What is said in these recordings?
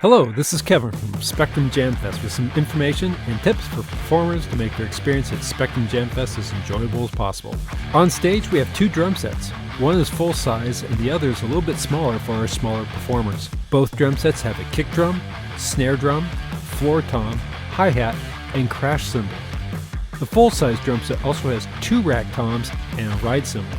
Hello, this is Kevin from Spectrum JamFest with some information and tips for performers to make their experience at Spectrum JamFest as enjoyable as possible. On stage, we have two drum sets. One is full size and the other is a little bit smaller for our smaller performers. Both drum sets have a kick drum, snare drum, floor tom, hi-hat, and crash cymbal. The full-size drum set also has two rack toms and a ride cymbal.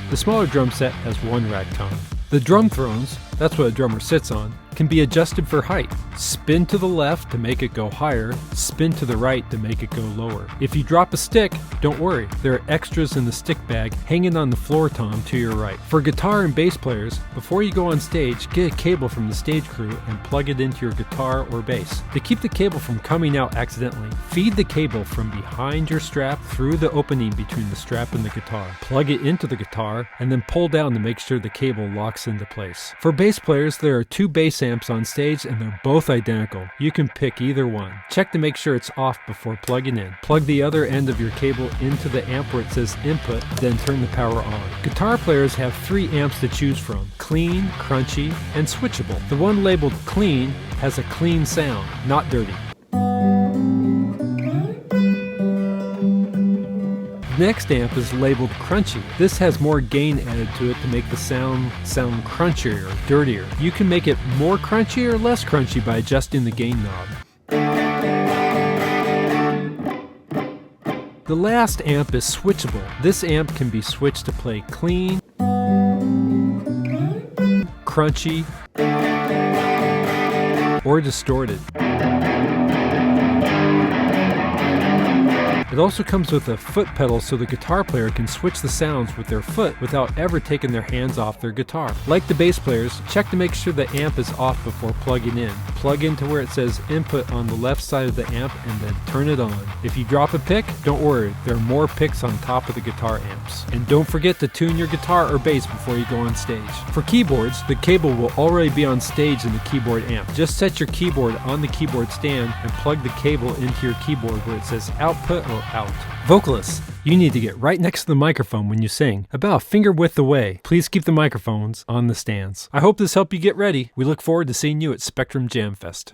The smaller drum set has one rack tom. The drum thrones, that's what a drummer sits on, can be adjusted for height. Spin to the left to make it go higher, spin to the right to make it go lower. If you drop a stick, don't worry, there are extras in the stick bag hanging on the floor tom to your right. For guitar and bass players, before you go on stage, get a cable from the stage crew and plug it into your guitar or bass. To keep the cable from coming out accidentally, feed the cable from behind your strap through the opening between the strap and the guitar. Plug it into the guitar and then pull down to make sure the cable locks into place. For bass players, there are two bass amps on stage and they're both identical. You can pick either one. Check to make sure it's off before plugging in. Plug the other end of your cable into the amp where it says input, then turn the power on. Guitar players have three amps to choose from: clean, crunchy, and switchable. The one labeled clean has a clean sound, not dirty. Next amp is labeled crunchy. This has more gain added to it to make the sound crunchier, dirtier. You can make it more crunchy or less crunchy by adjusting the gain knob. The last amp is switchable. This amp can be switched to play clean, crunchy, or distorted. It also comes with a foot pedal so the guitar player can switch the sounds with their foot without ever taking their hands off their guitar. Like the bass players, check to make sure the amp is off before plugging in. Plug into where it says input on the left side of the amp and then turn it on. If you drop a pick, don't worry, there are more picks on top of the guitar amps. And don't forget to tune your guitar or bass before you go on stage. For keyboards, the cable will already be on stage in the keyboard amp. Just set your keyboard on the keyboard stand and plug the cable into your keyboard where it says output or out. Vocalists, you need to get right next to the microphone when you sing, about a finger width away. Please keep the microphones on the stands. I hope this helped you get ready. We look forward to seeing you at Spectrum JamFest.